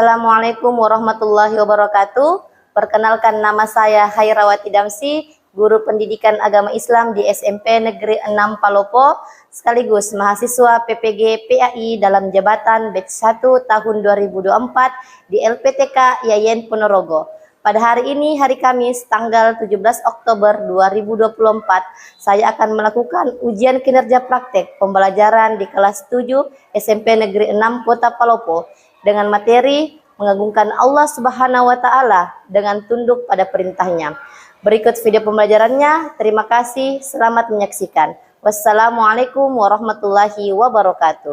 Assalamualaikum warahmatullahi wabarakatuh. Perkenalkan, nama saya Hairawati Damsi, guru pendidikan agama Islam di SMP Negeri 6 Palopo, sekaligus mahasiswa PPG PAI dalam jabatan batch 1 tahun 2024 di LPTK Yayen Ponorogo. Pada hari ini, hari Kamis, tanggal 17 Oktober 2024, saya akan melakukan ujian kinerja praktek pembelajaran di kelas 7 SMP Negeri 6 Kota Palopo dengan materi mengagungkan Allah Subhanahu wa Ta'ala dengan tunduk pada perintahnya. Berikut video pembelajarannya. Terima kasih, selamat menyaksikan. Wassalamualaikum warahmatullahi wabarakatuh.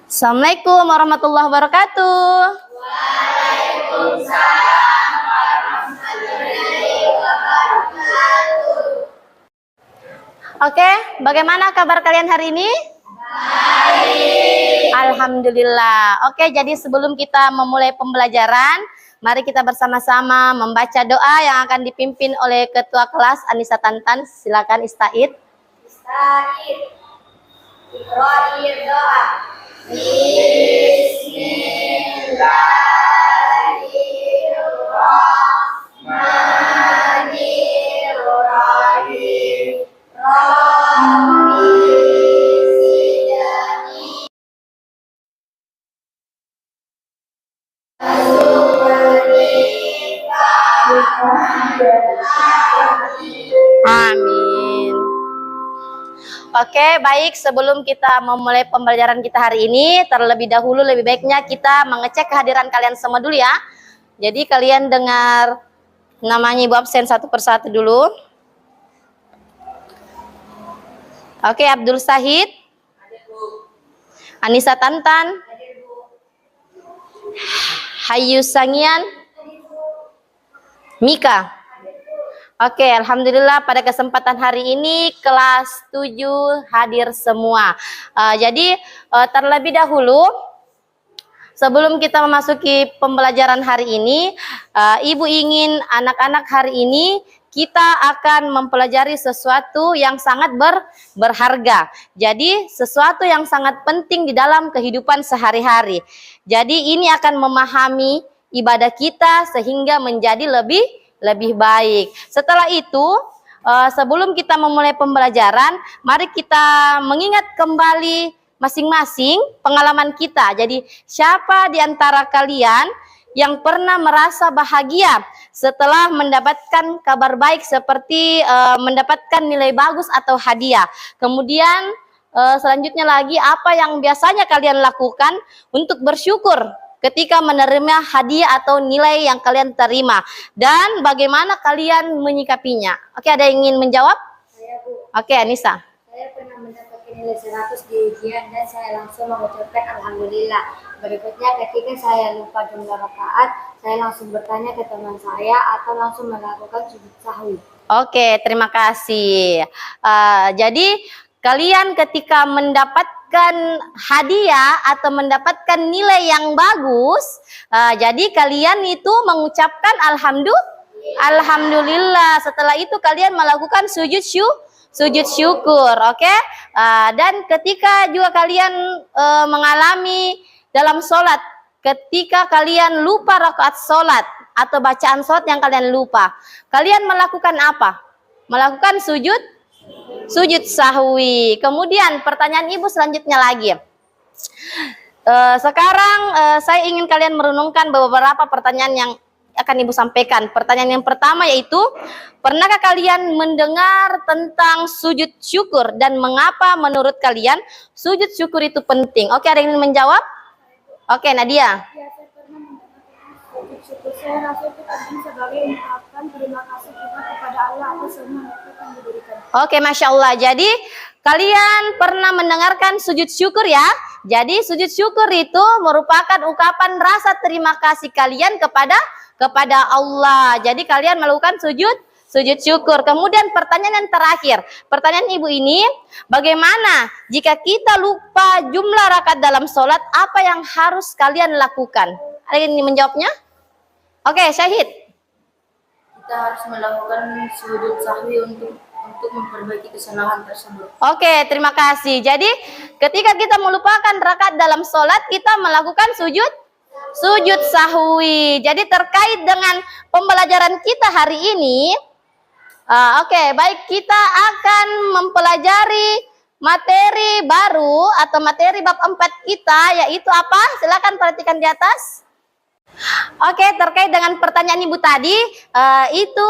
Assalamualaikum warahmatullahi wabarakatuh. Waalaikumsalam warahmatullahi wabarakatuh. Oke, bagaimana kabar kalian hari ini? Baik. Alhamdulillah. Oke, jadi sebelum kita memulai pembelajaran, mari kita bersama-sama membaca doa yang akan dipimpin oleh Ketua Kelas Anissa Tantan. Silakan Istaid. Istaid. Iqra'ir doa. Bismillahirrahmanirrahim. Amin. Oke, baik, sebelum kita memulai pembelajaran kita hari ini, terlebih dahulu lebih baiknya kita mengecek kehadiran kalian semua dulu ya. Jadi kalian dengar namanya ibu absen satu persatu dulu. Oke, Abdul Sahid, Anissa Tantan, Hayu Sangian, Mika. Oke, alhamdulillah pada kesempatan hari ini kelas 7 hadir semua. Jadi terlebih dahulu sebelum kita memasuki pembelajaran hari ini, Ibu ingin anak-anak hari ini kita akan mempelajari sesuatu yang sangat berharga. Jadi sesuatu yang sangat penting di dalam kehidupan sehari-hari. Jadi ini akan memahami ibadah kita sehingga menjadi lebih baik. Setelah itu, sebelum kita memulai pembelajaran, mari kita mengingat kembali masing-masing pengalaman kita. Jadi, siapa di antara kalian yang pernah merasa bahagia setelah mendapatkan kabar baik seperti mendapatkan nilai bagus atau hadiah? Kemudian, selanjutnya lagi, apa yang biasanya kalian lakukan untuk bersyukur ketika menerima hadiah atau nilai yang kalian terima, dan bagaimana kalian menyikapinya? Oke, ada yang ingin menjawab? Saya, Bu. Oke, Anissa. Saya pernah mendapatkan nilai 100 di ujian dan saya langsung mengucapkan alhamdulillah. Berikutnya ketika saya lupa jumlah rakaat, saya langsung bertanya ke teman saya atau langsung melakukan sujud sahwi. Oke, terima kasih. Jadi kalian ketika mendapatkan hadiah atau mendapatkan nilai yang bagus, jadi kalian itu mengucapkan alhamdulillah. Setelah itu kalian melakukan sujud syukur, oke? Dan ketika juga kalian mengalami dalam sholat, ketika kalian lupa rakaat sholat atau bacaan sholat yang kalian lupa, kalian melakukan apa? Melakukan sujud sahwi. Kemudian pertanyaan ibu selanjutnya lagi. Sekarang saya ingin kalian merenungkan beberapa pertanyaan yang akan ibu sampaikan. Pertanyaan yang pertama yaitu, pernahkah kalian mendengar tentang sujud syukur dan mengapa menurut kalian sujud syukur itu penting? Oke, ada yang ingin menjawab? Oke, Nadia. Ya, saya pernah mendapatkan sujud syukur. Saya rasa itu penting sebagai ungkapan terima kasih kita kepada Allah atas semua nikmat yang diberikan. Oke, Masya Allah. Jadi kalian pernah mendengarkan sujud syukur ya? Jadi sujud syukur itu merupakan ungkapan rasa terima kasih kalian kepada Allah. Jadi kalian melakukan sujud syukur. Kemudian pertanyaan yang terakhir. Pertanyaan ibu ini, bagaimana jika kita lupa jumlah rakaat dalam sholat, apa yang harus kalian lakukan? Ada yang ingin menjawabnya? Oke, Syahid. Kita harus melakukan sujud sahwi untuk untuk memperbaiki kesalahan tersebut. Oke, terima kasih. Jadi ketika kita melupakan rakaat dalam sholat, kita melakukan sujud sahwi. Jadi terkait dengan pembelajaran kita hari ini, oke, baik, kita akan mempelajari materi baru atau materi bab 4 kita, yaitu apa? Silakan perhatikan di atas. Oke, terkait dengan pertanyaan Ibu tadi, itu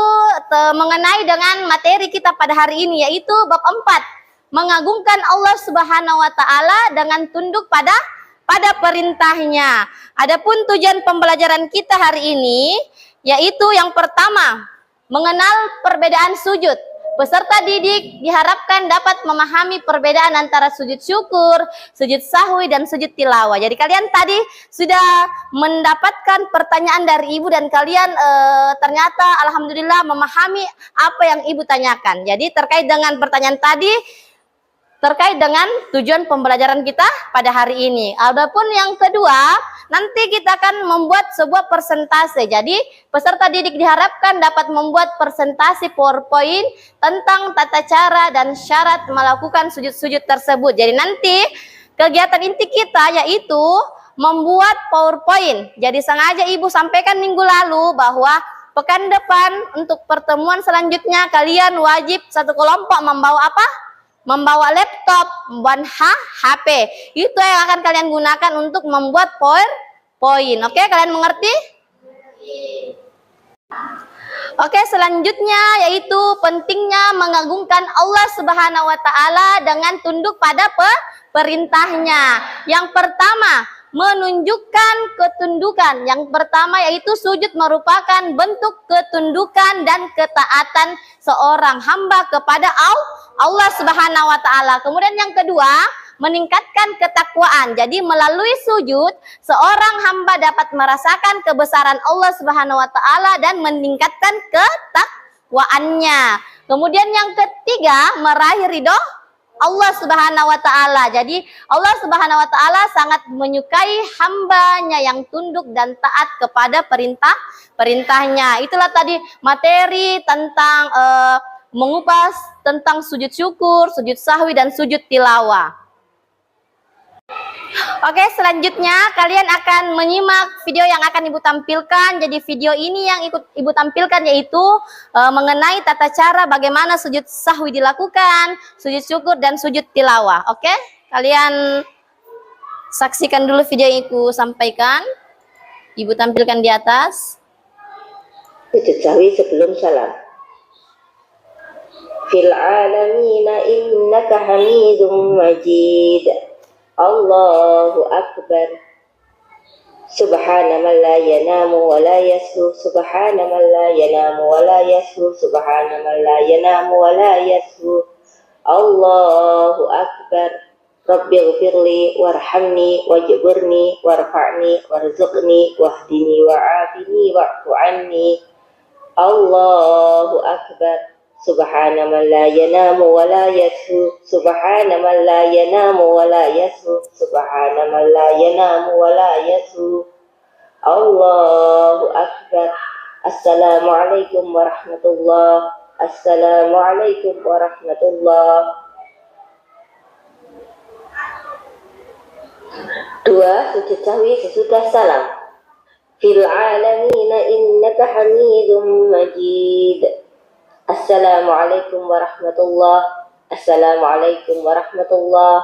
mengenai dengan materi kita pada hari ini, yaitu bab 4, mengagungkan Allah Subhanahu wa taala dengan tunduk pada perintahnya. Adapun tujuan pembelajaran kita hari ini, yaitu yang pertama, mengenal perbedaan sujud. Peserta didik diharapkan dapat memahami perbedaan antara sujud syukur, sujud sahwi, dan sujud tilawah. Jadi kalian tadi sudah mendapatkan pertanyaan dari Ibu dan kalian ternyata alhamdulillah memahami apa yang Ibu tanyakan. Jadi terkait dengan pertanyaan tadi, terkait dengan tujuan pembelajaran kita pada hari ini. Adapun yang kedua, nanti kita akan membuat sebuah persentase. Jadi peserta didik diharapkan dapat membuat presentasi PowerPoint tentang tata cara dan syarat melakukan sujud-sujud tersebut. Jadi nanti kegiatan inti kita yaitu membuat PowerPoint. Jadi sengaja Ibu sampaikan minggu lalu bahwa pekan depan untuk pertemuan selanjutnya kalian wajib satu kelompok membawa apa? Membawa laptop, membawa HP. Itu yang akan kalian gunakan untuk membuat PowerPoint. Oke, kalian mengerti? Oke, selanjutnya yaitu pentingnya mengagungkan Allah Subhanahu wa taala dengan tunduk pada perintahnya. Yang pertama, menunjukkan ketundukan. Yang pertama yaitu sujud merupakan bentuk ketundukan dan ketaatan seorang hamba kepada Allah Subhanahu wa taala. Kemudian yang kedua, meningkatkan ketakwaan. Jadi melalui sujud, seorang hamba dapat merasakan kebesaran Allah Subhanahu wa taala dan meningkatkan ketakwaannya. Kemudian yang ketiga, meraih ridho Allah Subhanahu wa taala. Jadi Allah Subhanahu wa taala sangat menyukai hambanya yang tunduk dan taat kepada perintahnya. Itulah tadi materi tentang mengupas tentang sujud syukur, sujud sahwi, dan sujud tilawah. Oke, selanjutnya kalian akan menyimak video yang akan Ibu tampilkan. Jadi video ini yang Ibu tampilkan yaitu mengenai tata cara bagaimana sujud sahwi dilakukan, sujud syukur, dan sujud tilawah. Oke, kalian saksikan dulu video yang Ibu sampaikan. Ibu tampilkan di atas. Sujud sahwi sebelum salam. Fil alamina innaka hamidum majid. Allahu akbar. Subhana man la yanamu wa la yashu. Subhana man la yanamu wa la yashu. Subhana man la yanamu wa la yashu. Allahu akbar. Rabbighfirli warhamni wajburni warfa'ni warzuqni wahdini wa'afini wa'fu anni. Allahu akbar. Subhana man la yanamu wa la yashu. Subhana man la yanamu wa la yashu. Subhana man la yanamu wa la yashu. Allahu akbar. Assalamualaikum warahmatullah. Assalamualaikum warahmatullah. Dua, sujud sahwi sesudah salam. Fil alamina innaka hamidum majid. Assalamualaikum warahmatullah. Assalamualaikum warahmatullah.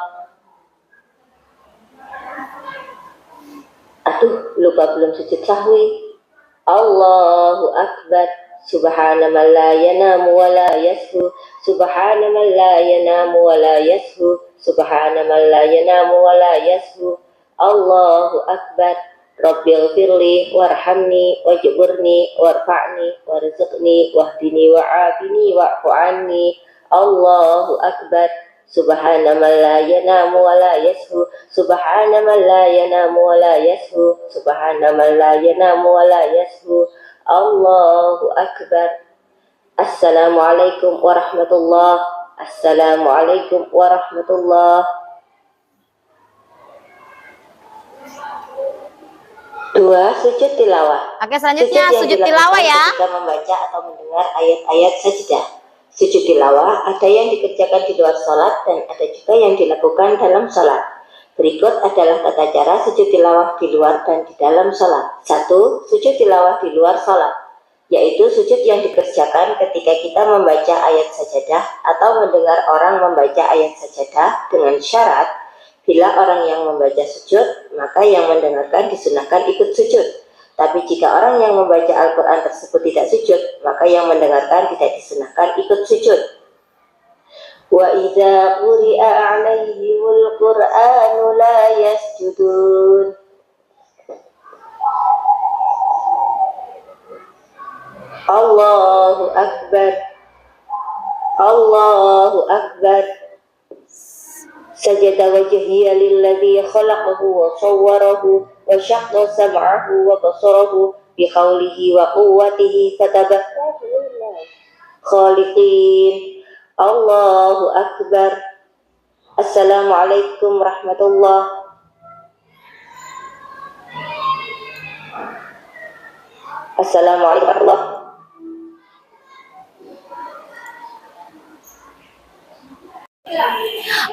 Aduh, lupa belum sujud sahwi. Allahu akbar. Subhana man la yanamu wa la yashu. Subhana man la yanamu wa la yashu. Subhana man la yanamu wa la yashu. Allahu akbar. Rabbighfirli warhamni wajburni warfa'ni warzuqni wahdini wa'afini wa'fu anni. Allahu akbar. Subhana man la yanamu wa la yashu. Subhana man la yanamu wa la yashu. Subhana man la yanamu wa la yashu. Allahu akbar. Assalamualaikum warahmatullah. Assalamualaikum warahmatullah. Dua, sujud tilawah. Oke, selanjutnya sujud tilawah ya. Kita membaca atau mendengar ayat-ayat sajdah. Sujud tilawah ada yang dikerjakan di luar sholat dan ada juga yang dilakukan dalam sholat. Berikut adalah tata cara sujud tilawah di luar dan di dalam sholat. 1. Sujud tilawah di luar sholat, yaitu sujud yang dikerjakan ketika kita membaca ayat sajadah atau mendengar orang membaca ayat sajadah dengan syarat, bila orang yang membaca sujud, maka yang mendengarkan disunahkan ikut sujud. Tapi jika orang yang membaca Al-Quran tersebut tidak sujud, maka yang mendengarkan tidak disunahkan ikut sujud. Wa idza quri'a 'alaihimul Qur'anu la yasjudun. Allahu Akbar. Allahu Akbar. Sajada wajhiya lilladzi khalaqahu wa sawwarahu wa syaqqa sam'ahu wa basarahu bi haulihi wa quwwatihi fatabassara khaliqin. Allahu Akbar. Assalamualaikum warahmatullahi. Assalamualaikum warahmatullahi.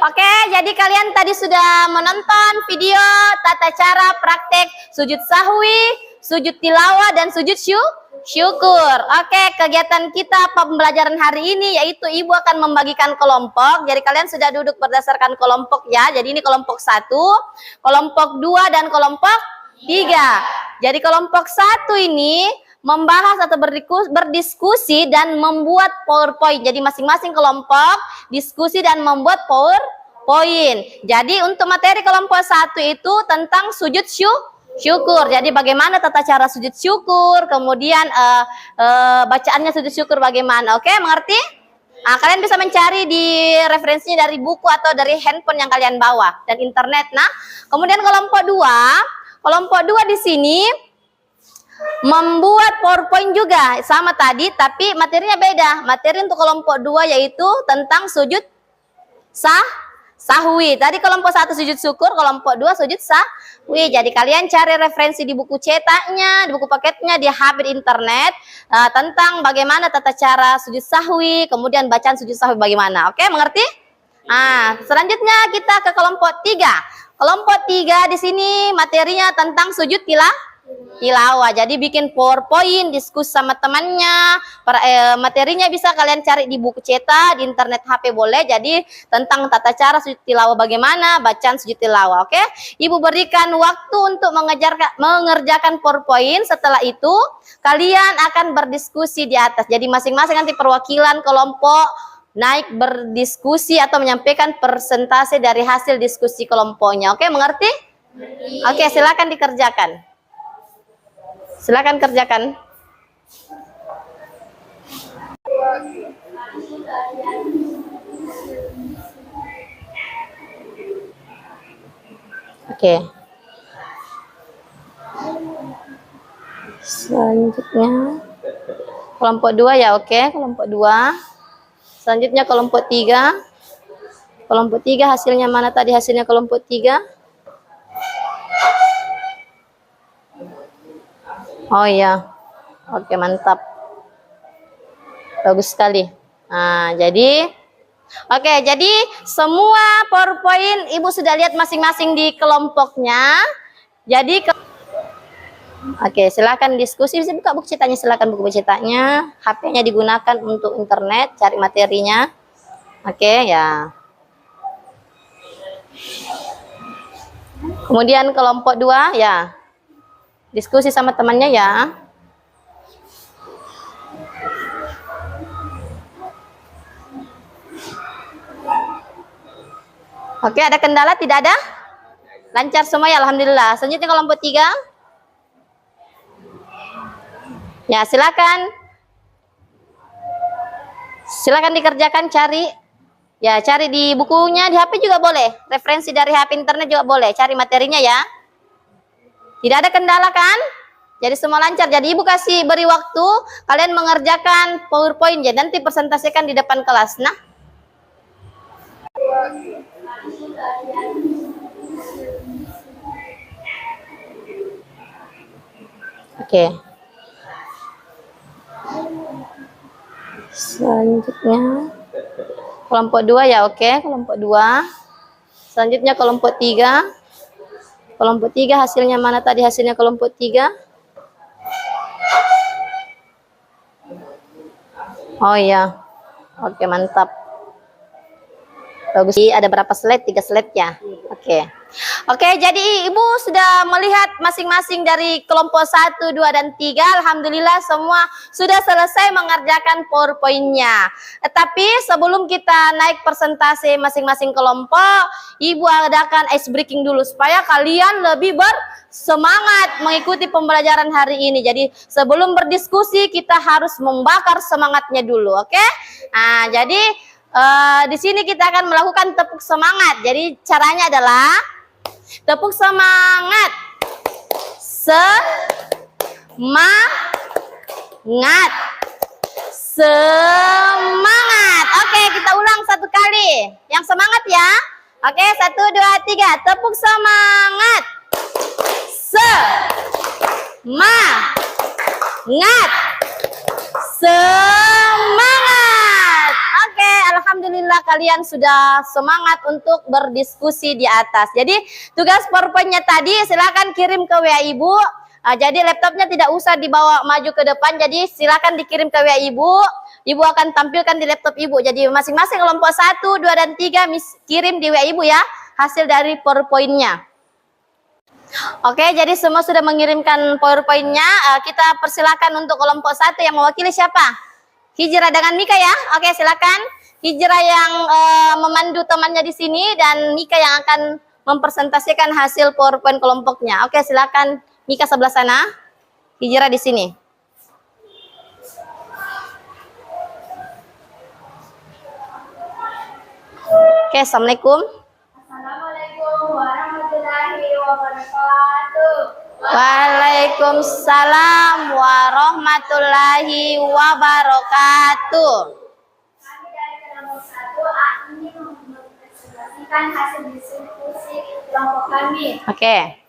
Oke, jadi kalian tadi sudah menonton video tata cara praktek sujud sahwi, sujud tilawah, dan sujud syukur. Oke, kegiatan kita pembelajaran hari ini yaitu Ibu akan membagikan kelompok. Jadi kalian sudah duduk berdasarkan kelompok ya. Jadi ini kelompok 1, kelompok 2, dan kelompok 3. Jadi kelompok 1 ini membahas atau berdiskusi dan membuat PowerPoint. Jadi masing-masing kelompok diskusi dan membuat PowerPoint. Jadi untuk materi kelompok 1 itu tentang sujud syukur. Jadi bagaimana tata cara sujud syukur, kemudian bacaannya sujud syukur bagaimana. Oke, mengerti? Nah, kalian bisa mencari di referensinya dari buku atau dari handphone yang kalian bawa dan internet. Nah, kemudian kelompok 2 di sini membuat PowerPoint juga sama tadi, tapi materinya beda. Materi untuk kelompok 2 yaitu tentang sujud sahwi. Tadi kelompok 1 sujud syukur, kelompok 2 sujud sahwi. Jadi kalian cari referensi di buku cetaknya, di buku paketnya, di HP, di internet tentang bagaimana tata cara sujud sahwi, kemudian bacaan sujud sahwi bagaimana. Oke, mengerti? Nah, selanjutnya kita ke kelompok 3. Kelompok 3 di sini materinya tentang sujud tilawah. Jadi bikin PowerPoint, diskusi sama temannya. Materinya bisa kalian cari di buku cetak, di internet HP boleh. Jadi tentang tata cara sujud tilawah bagaimana, bacaan sujud tilawah. Oke, Ibu berikan waktu untuk mengerjakan PowerPoint. Setelah itu kalian akan berdiskusi di atas. Jadi masing-masing nanti perwakilan kelompok naik berdiskusi atau menyampaikan persentase dari hasil diskusi kelompoknya. Oke, mengerti? Oke, silakan dikerjakan. Silakan kerjakan. Oke. Selanjutnya kelompok 2 ya, oke, kelompok 2. Selanjutnya kelompok 3. Kelompok 3 hasilnya mana tadi hasilnya kelompok 3? Oh iya, oke, mantap, bagus sekali. Nah, jadi semua PowerPoint Ibu sudah lihat masing-masing di kelompoknya. Jadi oke, silakan diskusi. Bisa buka buku cetaknya, silakan buku cetaknya. HP-nya digunakan untuk internet, cari materinya. Oke ya. Kemudian kelompok 2 ya. Diskusi sama temannya ya. Oke, ada kendala? Tidak ada? Lancar semua ya, alhamdulillah. Selanjutnya kelompok 3. Ya, silakan. Silakan dikerjakan, cari. Ya, cari di bukunya, di HP juga boleh. Referensi dari HP internet juga boleh. Cari materinya ya. Tidak ada kendala kan? Jadi semua lancar. Jadi Ibu kasih beri waktu kalian mengerjakan PowerPoint ya. Nanti presentasikan di depan kelas. Nah. Oke. Selanjutnya kelompok 2 ya, oke, kelompok 2. Selanjutnya kelompok 3. Kelompok 3 hasilnya mana tadi hasilnya kelompok 3? Oh ya. Oke, mantap. Bagus. Ada berapa slide? 3 slide ya. Oke. Oke, jadi Ibu sudah melihat masing-masing dari kelompok 1, 2, dan 3. Alhamdulillah semua sudah selesai mengerjakan PowerPoint-nya. Tetapi sebelum kita naik persentase masing-masing kelompok, Ibu adakan ice breaking dulu supaya kalian lebih bersemangat mengikuti pembelajaran hari ini. Jadi sebelum berdiskusi kita harus membakar semangatnya dulu, oke? Nah, jadi di sini kita akan melakukan tepuk semangat. Jadi caranya adalah tepuk semangat. Semangat. Semangat. Oke, kita ulang 1 kali. Yang semangat ya. Oke, 1, 2, 3. Tepuk semangat. Semangat. Semangat. Oke, alhamdulillah kalian sudah semangat untuk berdiskusi di atas. Jadi tugas PowerPoint-nya tadi silakan kirim ke WA Ibu. Jadi laptopnya tidak usah dibawa maju ke depan. Jadi silakan dikirim ke WA Ibu. Ibu akan tampilkan di laptop Ibu. Jadi masing-masing kelompok 1, 2, dan 3 kirim di WA Ibu ya hasil dari PowerPoint-nya. Oke, jadi semua sudah mengirimkan PowerPoint-nya. Kita persilakan untuk kelompok 1 yang mewakili siapa? Hijrah dengan Mika ya. Oke, silakan. Hijrah yang memandu temannya di sini dan Mika yang akan mempresentasikan hasil PowerPoint kelompoknya. Oke, silakan Mika sebelah sana. Hijrah di sini. Oke, assalamualaikum. Assalamualaikum warahmatullahi wabarakatuh. Waalaikumsalam warahmatullahi wabarakatuh. Kami dari kelompok 1 ingin mempresentasikan hasil diskusi kelompok kami. Oke.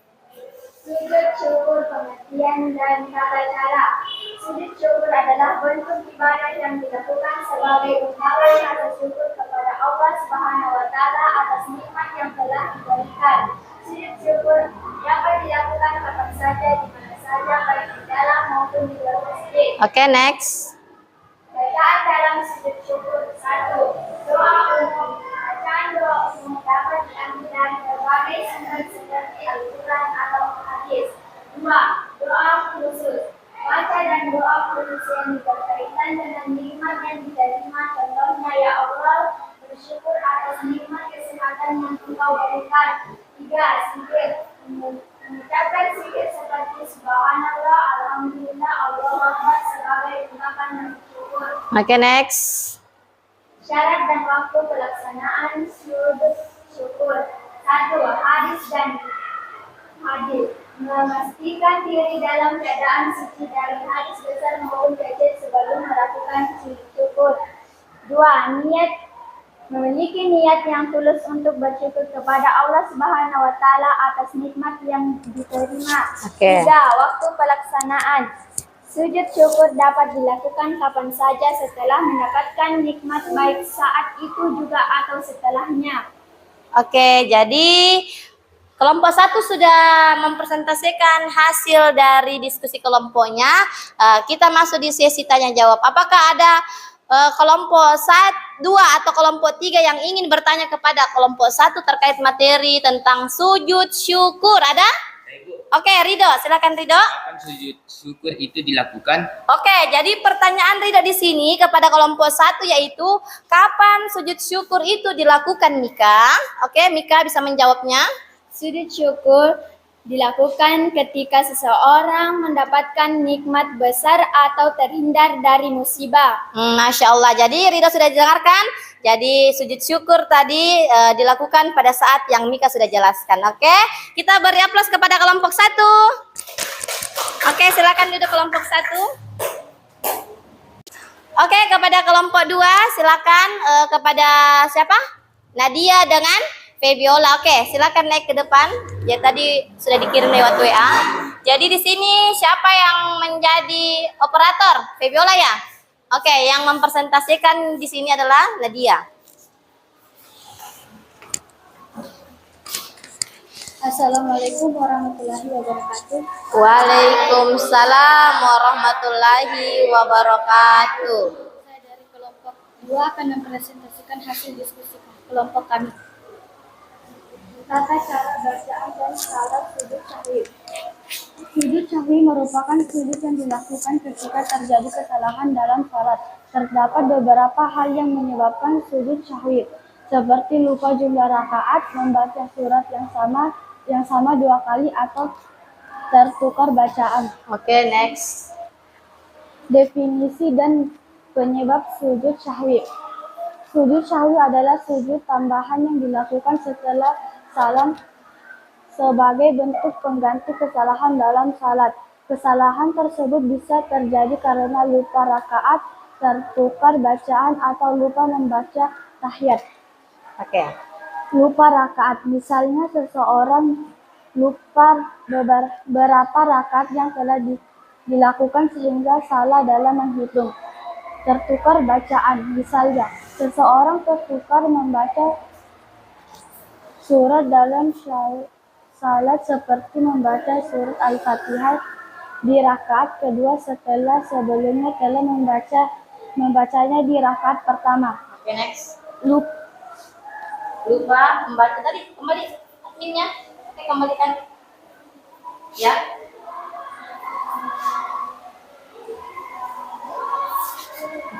Sujud syukur, pengertian dan tata cara. Sujud syukur adalah bentuk ibadah yang dilakukan sebagai ungkapan rasa syukur kepada Allah Subhanahu wa Ta'ala atas nikmat yang telah diberikan. Sujud syukur dapat dilakukan kapan saja, di mana saja, baik di dalam maupun di luar masjid. Oke, next. Bacaan dalam sujud syukur. 1. Doa umum. Bacaan doa umum dapat diambil dari berbagai sumber seperti Al-Quran atau hadis. 2. Doa khusus. Baca dan doa khusus yang berkaitan dengan nikmat yang diterima. Contohnya, ya Allah, bersyukur atas nikmat kesehatan yang Engkau berikan. 3. Zikir. Mengucapkan zikir seperti Subhanallah, Alhamdulillah, Allahu Akbar sebagai ungkapan bersyukur. Oke, next. Syarat dan waktu pelaksanaan sujud syukur. 1. Hadis dan hadis. Memastikan diri dalam keadaan suci dari hadis besar maupun kecil sebelum melakukan sujud syukur. 2. Niat. Memiliki niat yang tulus untuk bersyukur kepada Allah Subhanahu wa Ta'ala atas nikmat yang diterima. Oke. 3. Waktu pelaksanaan. Sujud syukur dapat dilakukan kapan saja setelah mendapatkan nikmat, baik saat itu juga atau setelahnya. Oke, jadi kelompok 1 sudah mempresentasikan hasil dari diskusi kelompoknya. Kita masuk di sesi tanya jawab. Apakah ada kelompok 1, 2 atau kelompok 3 yang ingin bertanya kepada kelompok 1 terkait materi tentang sujud syukur? Ada? Oke, Ridho, silakan Ridho. Kapan sujud syukur itu dilakukan? Oke, jadi pertanyaan Ridho di sini kepada kelompok 1 yaitu kapan sujud syukur itu dilakukan, Mika? Oke, Mika bisa menjawabnya. Sujud syukur dilakukan ketika seseorang mendapatkan nikmat besar atau terhindar dari musibah. Masya Allah. Jadi Ridho sudah didengarkan. Jadi sujud syukur tadi dilakukan pada saat yang Mika sudah jelaskan. Oke, kita beri aplaus kepada kelompok 1. Oke, silakan duduk kelompok 1. Oke, kepada kelompok 2 silakan kepada siapa? Nadia dengan Febiola. Oke, silakan naik ke depan. Ya, tadi sudah dikirim lewat WA. Jadi di sini siapa yang menjadi operator? Febiola ya? Oke, yang mempresentasikan di sini adalah Nadia. Assalamualaikum warahmatullahi wabarakatuh. Waalaikumsalam warahmatullahi wabarakatuh. Saya dari kelompok 2 akan mempresentasikan hasil diskusi kelompok kami. Tata cara bacaan dan salat sujud sahwi. Sujud sahwi merupakan sujud yang dilakukan ketika terjadi kesalahan dalam salat. Terdapat beberapa hal yang menyebabkan sujud sahwi, seperti lupa jumlah rakaat, membaca surat yang sama 2 kali, atau tertukar bacaan. Oke, next. Definisi dan penyebab sujud sahwi. Sujud sahwi adalah sujud tambahan yang dilakukan setelah salam sebagai bentuk pengganti kesalahan dalam salat. Kesalahan tersebut bisa terjadi karena lupa rakaat, tertukar bacaan, atau lupa membaca tahiyat. Oke. Lupa rakaat, misalnya seseorang lupa berapa rakaat yang telah dilakukan sehingga salah dalam menghitung. Tertukar bacaan, misalnya seseorang tertukar membaca surat dalam salat seperti membaca surat Al-Fatihah di rakaat kedua setelah sebelumnya telah membacanya di rakaat pertama. Oke, next. Lupa Lupa membaca tadi, kembali adminnya. Oke, kembalikan. Ya.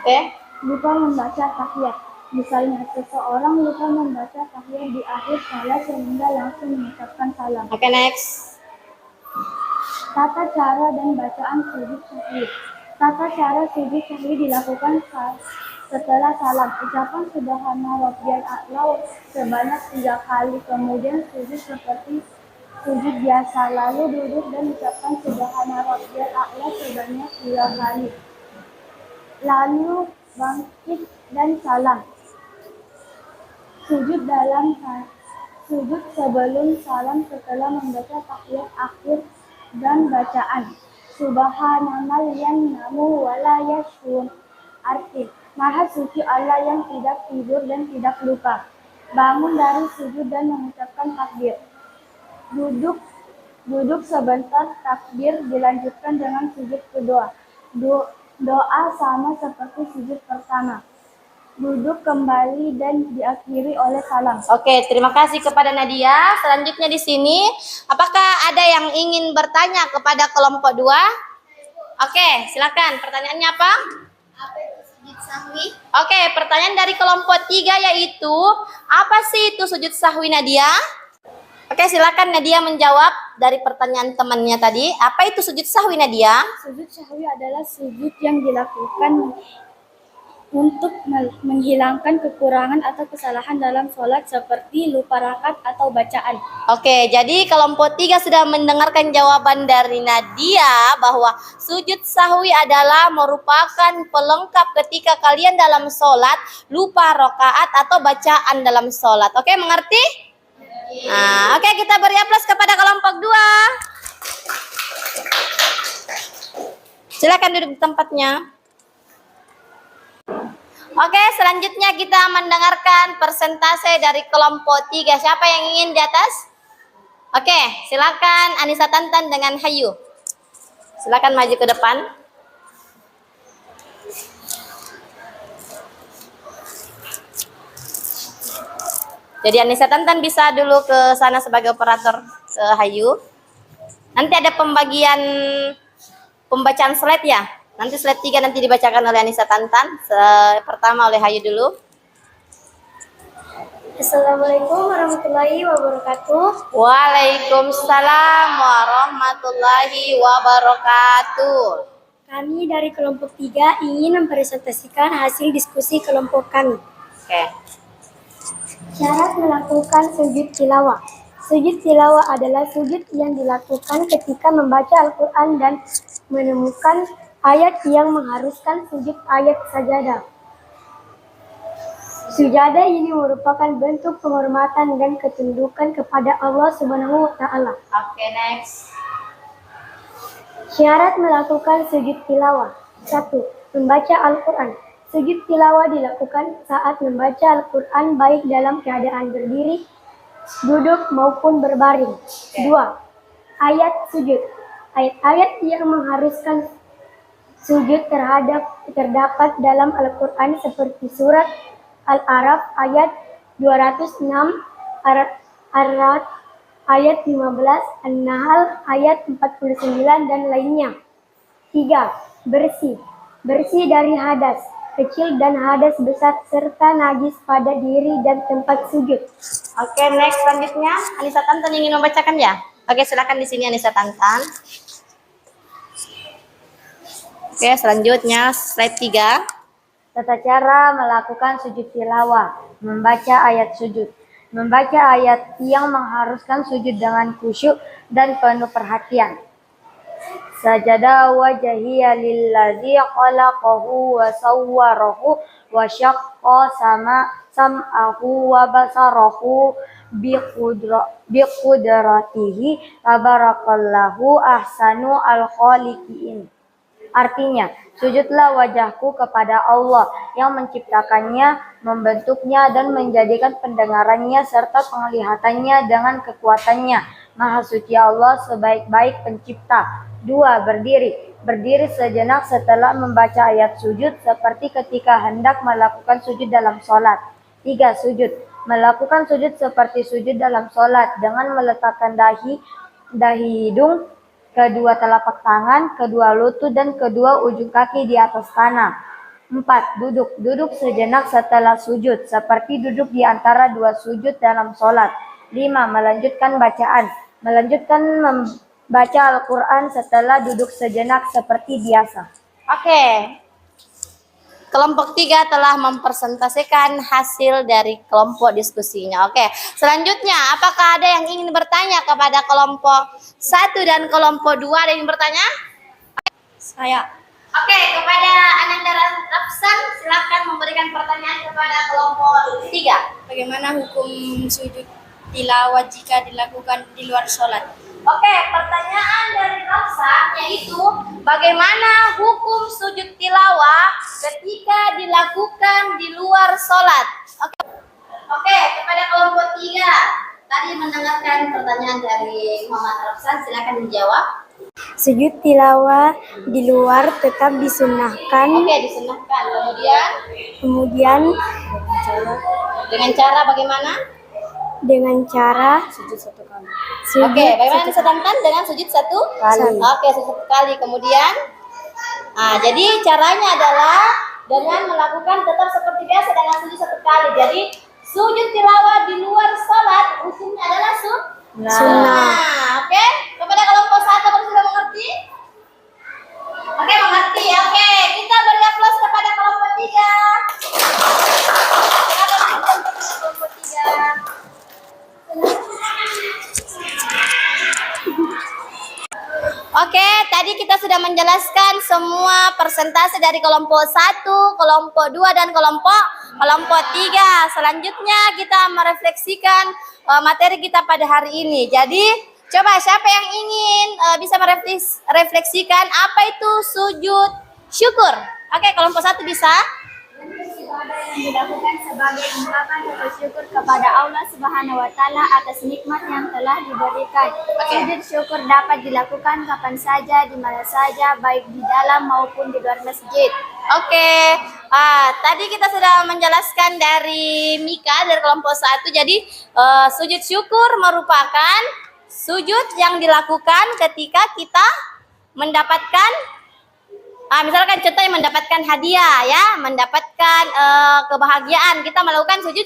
Oke. membaca tahiyat. Misalnya seseorang lupa membaca tahiyat di akhir salat sehingga langsung mengucapkan salam. Oke, next. Tata cara dan bacaan sujud sahwi. Tata cara sujud sahwi dilakukan setelah salam. Ucapan Subhana Rabbiyal A'la sebanyak 3 kali. Kemudian sujud seperti sujud biasa. Lalu duduk dan ucapkan Subhana Rabbiyal A'la sebanyak 2 kali. Lalu bangkit dan salam. Sujud sebelum salam setelah membaca tahiyat akhir dan bacaan Subhanallah yang namu wala yashun. Arti, Maha suci Allah yang tidak tidur dan tidak lupa. Bangun dari sujud dan mengucapkan takbir. Duduk sebentar, takbir dilanjutkan dengan sujud kedua. Doa sama seperti sujud pertama. Duduk kembali dan diakhiri oleh salam. Oke, terima kasih kepada Nadia. Selanjutnya di sini, apakah ada yang ingin bertanya kepada kelompok 2? Oke, silakan. Pertanyaannya apa? Apa itu sujud sahwi? Oke, pertanyaan dari kelompok 3 yaitu, apa sih itu sujud sahwi, Nadia? Oke, silakan Nadia menjawab dari pertanyaan temannya tadi. Apa itu sujud sahwi, Nadia? Sujud sahwi adalah sujud yang dilakukan untuk menghilangkan kekurangan atau kesalahan dalam sholat seperti lupa rakaat atau bacaan. Oke, jadi kelompok 3 sudah mendengarkan jawaban dari Nadia bahwa sujud sahwi adalah merupakan pelengkap ketika kalian dalam sholat lupa rakaat atau bacaan dalam sholat. Oke, mengerti? Nah, oke, kita beri aplaus kepada kelompok 2. Silakan duduk di tempatnya. Oke, selanjutnya kita mendengarkan persentase dari kelompok 3. Siapa yang ingin di atas? Oke, silakan Anissa Tantan dengan Hayu. Silakan maju ke depan. Jadi Anissa Tantan bisa dulu ke sana sebagai operator Hayu. Nanti ada pembacaan slide ya. Nanti slide 3 nanti dibacakan oleh Anissa Tantan. Pertama oleh Hayu dulu. Assalamualaikum warahmatullahi wabarakatuh. Waalaikumsalam warahmatullahi wabarakatuh. Kami dari kelompok 3 ingin mempresentasikan hasil diskusi kelompok kami. Oke. Syarat melakukan sujud tilawah. Sujud tilawah adalah sujud yang dilakukan ketika membaca Al-Quran dan menemukan ayat yang mengharuskan sujud ayat sajadah. Sujadah ini merupakan bentuk penghormatan dan ketundukan kepada Allah Subhanahu wa Ta'ala. Oke, next. Syarat melakukan sujud tilawah. 1. membaca Al-Quran. Sujud tilawah dilakukan saat membaca Al-Quran baik dalam keadaan berdiri, duduk maupun berbaring. 2. Ayat sujud. Ayat-ayat yang mengharuskan sujud terdapat dalam Al-Quran seperti surat Al-A'raf ayat 206, Ar-Ra'd ayat 15, An-Nahl ayat 49 dan lainnya. 3. Bersih. Bersih dari hadas kecil dan hadas besar serta najis pada diri dan tempat sujud. Oke, next selanjutnya Anissa Tantan ingin membacakan ya? Oke, silakan di sini Anissa Tantan. Oke, selanjutnya slide 3. Tata cara melakukan sujud tilawah. Membaca ayat sujud. Membaca ayat yang mengharuskan sujud dengan khusyuk dan penuh perhatian. Sajada wajhiya lilladzi khalaqahu wa sawwarahu wa syaqqa sam'ahu wa basarahu biqudratihi tabarakallahu ahsanu al-khaliqin. Artinya, sujudlah wajahku kepada Allah yang menciptakannya, membentuknya, dan menjadikan pendengarannya serta penglihatannya dengan kekuatannya. Maha suci Allah sebaik-baik pencipta. 2. Berdiri. Berdiri sejenak setelah membaca ayat sujud seperti ketika hendak melakukan sujud dalam sholat. 3. Sujud. Melakukan sujud seperti sujud dalam sholat dengan meletakkan dahi hidung, kedua telapak tangan, kedua lutut, dan kedua ujung kaki di atas tanah. 4. Duduk. Duduk sejenak setelah sujud, seperti duduk di antara dua sujud dalam sholat. 5. Melanjutkan bacaan. Melanjutkan membaca Al-Quran setelah duduk sejenak seperti biasa. Oke. Kelompok 3 telah mempresentasikan hasil dari kelompok diskusinya. Oke, selanjutnya apakah ada yang ingin bertanya kepada kelompok 1 dan kelompok 2? Ada yang ingin bertanya? Saya. Oke, kepada Ananda Rafsan silakan memberikan pertanyaan kepada kelompok 3. Bagaimana hukum sujud tilawah jika dilakukan di luar sholat? Oke, pertanyaan dari Rafsan yaitu bagaimana hukum sujud tilawah ketika dilakukan di luar sholat? Oke, kepada kelompok 3 tadi mendengarkan pertanyaan dari Muhammad Rafsan, silakan dijawab. Sujud tilawah di luar tetap disunahkan. Oke, disunahkan. Kemudian dengan cara bagaimana? dengan cara Sujud 1 kali. Oke, bagaimana disedangkan dengan sujud 1 kali. Oke, sujud 1 kali. Kemudian, jadi caranya adalah dengan melakukan tetap seperti biasa dengan sujud 1 kali. Jadi sujud tilawah di luar sholat hukumnya adalah sunnah. Oke, kepada kelompok 1 apakah sudah mengerti? Oke, mengerti. Oke, kita beri aplaus kepada kelompok 3. Silakan kelompok 3. Oke, tadi kita sudah menjelaskan semua persentase dari kelompok 1, kelompok 2, dan kelompok 3. Selanjutnya kita merefleksikan materi kita pada hari ini. Jadi, coba siapa yang ingin bisa merefleksikan apa itu sujud syukur? Oke, kelompok 1 bisa. Yang dilakukan sebagai ungkapan rasa syukur kepada Allah Subhanahu wa taala atas nikmat yang telah diberikan. Sujud syukur dapat dilakukan kapan saja, di mana saja, baik di dalam maupun di luar masjid. Oke. Tadi kita sudah menjelaskan dari Mika dari kelompok 1. Jadi sujud syukur merupakan sujud yang dilakukan ketika kita mendapatkan misalkan contoh yang mendapatkan hadiah ya, mendapatkan kebahagiaan, kita melakukan sujud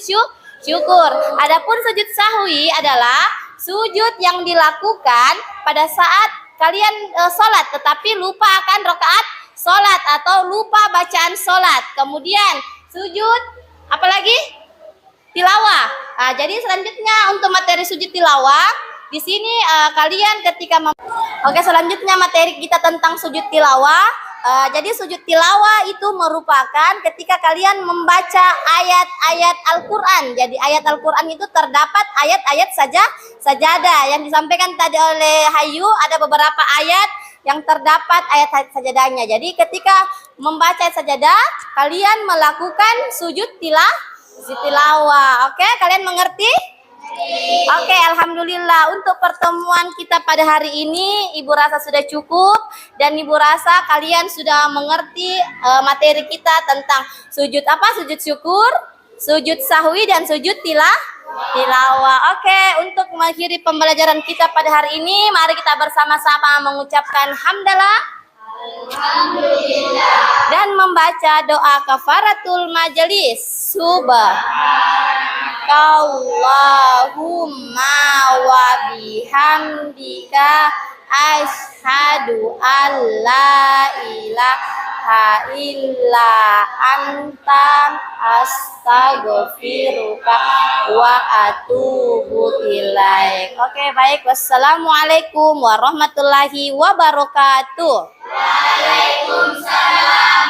syukur. Adapun sujud sahwi adalah sujud yang dilakukan pada saat kalian sholat tetapi lupa akan rakaat sholat atau lupa bacaan sholat. Kemudian sujud apalagi? Tilawah. Jadi selanjutnya untuk materi sujud tilawah di sini kalian ketika Oke, selanjutnya materi kita tentang sujud tilawah. Jadi sujud tilawah itu merupakan ketika kalian membaca ayat-ayat Al-Quran. Jadi ayat Al-Quran itu terdapat ayat-ayat sajadah yang disampaikan tadi oleh Hayu. Ada beberapa ayat yang terdapat ayat sajadahnya. Jadi ketika membaca ayat sajadah, kalian melakukan sujud tilawah. Oke, kalian mengerti? Oke, alhamdulillah untuk pertemuan kita pada hari ini Ibu rasa sudah cukup dan Ibu rasa kalian sudah mengerti materi kita tentang sujud apa? Sujud syukur, sujud sahwi dan sujud tilawah. Oke, untuk mengakhiri pembelajaran kita pada hari ini, mari kita bersama-sama mengucapkan hamdalah dan membaca doa kafaratul majelis. Subhanallahumma wa bihamdika asyhadu an la ilaha illa anta astaghfiruka wa atubu ilaik. Oke, baik. Wassalamualaikum warahmatullahi wabarakatuh. Waalaikumsalam.